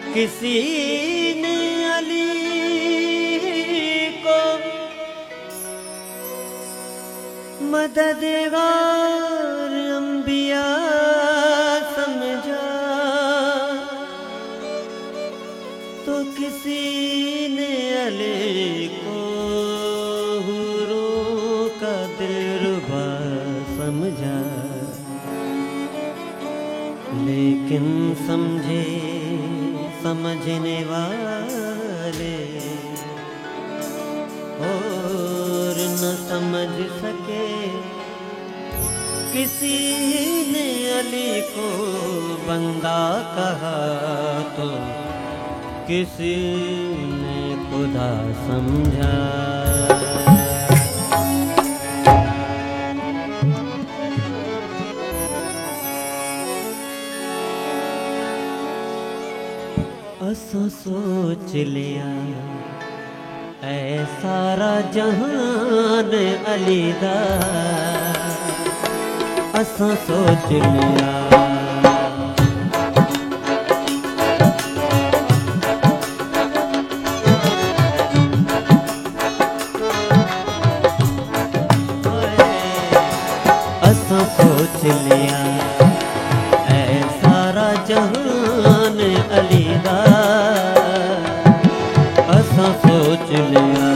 किसी ने अली को मददगार अंबिया समझा, तो किसी ने अली को हुरों का दिलरुबा समझा। लेकिन समझे समझने वाले और न समझ सके। किसी ने अली को बंदा कहा तो किसी ने खुदा समझा। असा सोच लिया ऐ सारा जहान अली दा, असा सोच लिया। असा सोच लिया ऐ सारा जहान अली दा, असा सोच लिया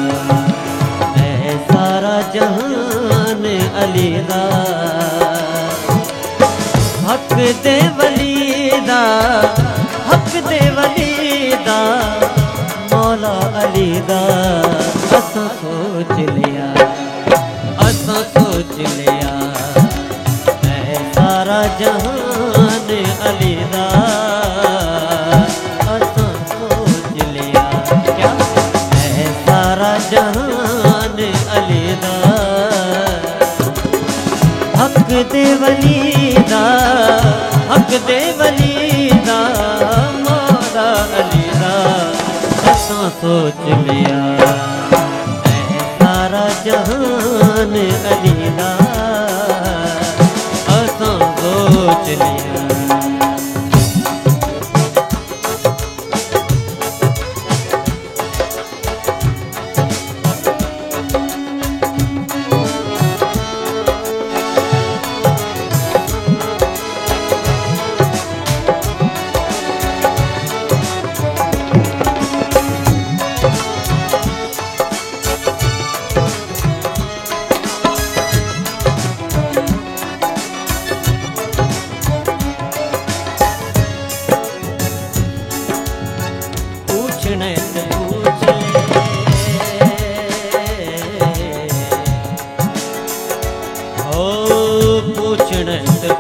ऐ सारा जहान अली दा। हक दे वली दा, हक दे वली दा, मौला अली दा। असा सोच लिया, असा सोच लिया ऐ सारा जहान अली दा। असा सोच लिया क्या ऐ सारा जहान अली दा। हक दे वली दा, हक दे वली दा, मौला अली दा। असा सोच लिया ऐ सारा जहान अली दा। असा सोच लिया।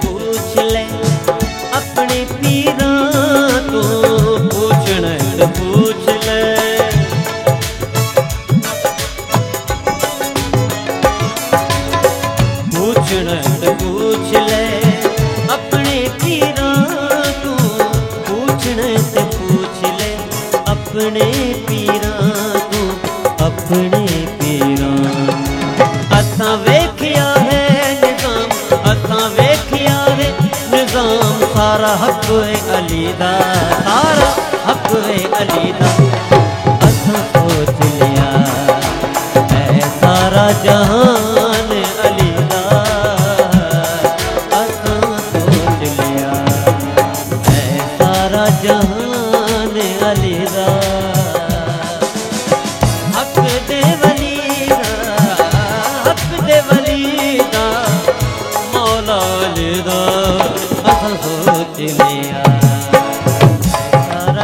पूछ ले अपने पीरा तो, पूछना तो पूछ ले। पूछना तो पूछ ले अपने पीरा तो, पूछना तो पूछ ले अपने पीरा तो, अपने पीरा। असा वेखिया है निजाम, असा वेखिया है निजाम, सारा हक है अली दा, सारा हक है अली दा। असा सोच लिया ऐ सारा जहान अली दा। असा सोच लिया ऐ सारा जहान अली दा। हक दे वली दा, हक दे वली दा, मौला अली दा। असा सोच लिया सारा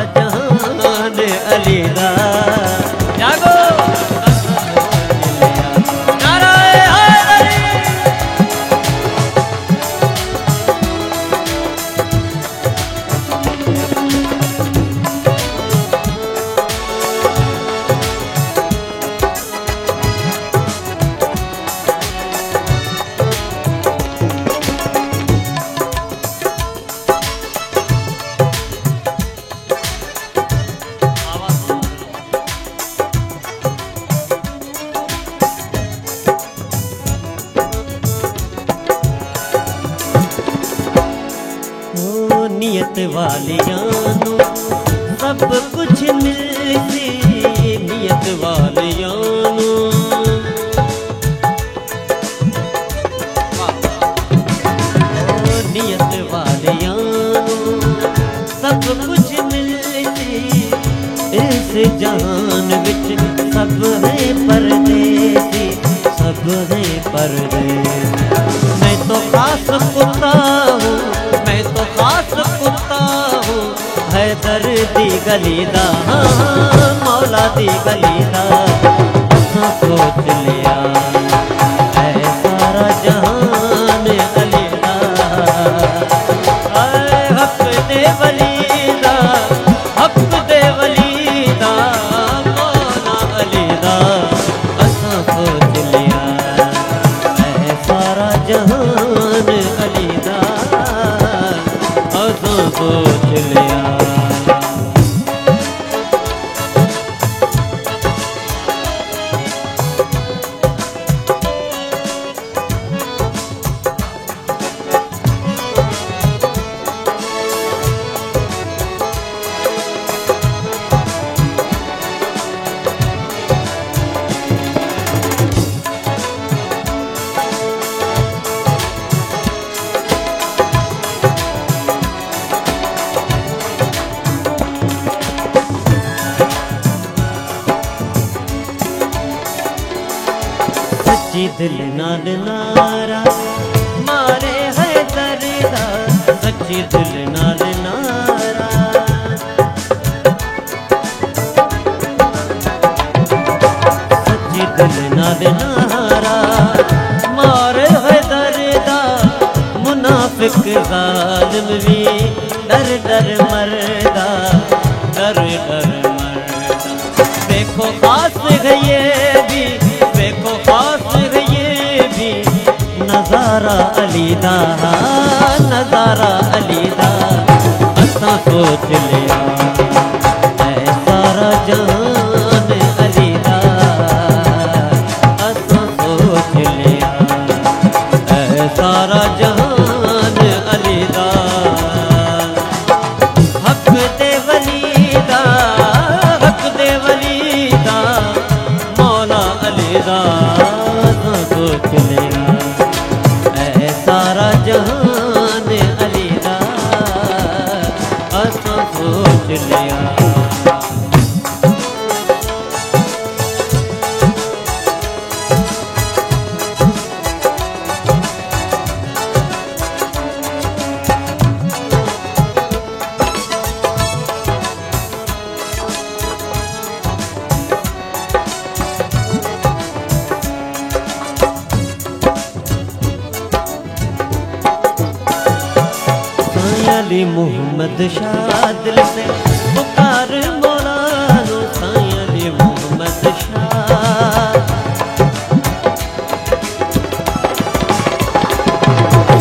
वालियां नू सब कुछ मिलती नीयत वालियां नू। नीयत वालियां नू सब कुछ मिलती इस जहान विच सब है परदेसी, सब है परदेसी। मैं तो खास कुत्ता हूँ, मैं तो खास कुत्ता हूँ, हैदर दी गली दा, मौला दी गली दा। असां सोच लिया है सारा जहान अली दा, हक दे वली दा, हक दे वली दा, मौला अली दा। असां सोच लिया है सारा जहान अली दा, असां सोच लिया। सच्ची दिल नाल नारा मारे है दर्दा, सच्ची दिल नाल नारा। सच्ची दिल नाल नारा मारे है दर्दा, मुनाफिक जालिम भी डर डर मरदा, डर डर मरदा। देखो खास गए भी, देखो खास ये भी नजारा अली दा, नजारा अली दा। असां सोच लिया है सारा जहान अली दा, असां सोच लिया है सारा जहान अली दा। हक दे वली दा, हक दे वली दा, मौला अली दा। सोच लिया है सारा जहान अली दा, असां सोच लिया। अली मोहम्मद शाह दिल से पुकार मौला नो, साईं अली मोहम्मद शाह।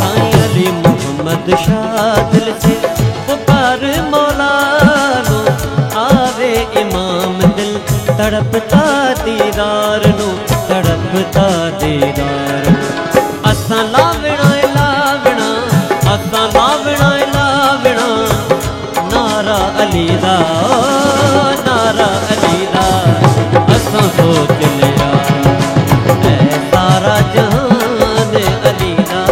साईं अली मोहम्मद शाह दिल से पुकार मौला नो, आवे इमाम दिल तड़पता दीदार नो, तड़पता दीदार। असां लावणा लावणा, असां लावणा लावणा नारा अली दा, नारा अली दा। असां सोच लिया है सारा जहान अली दा,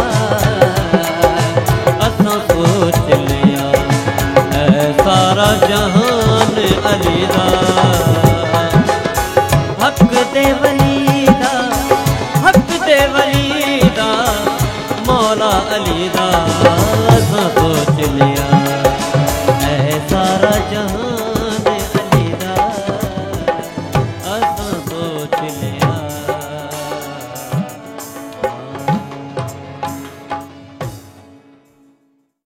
असां सोच लिया है सारा जहान अली दा।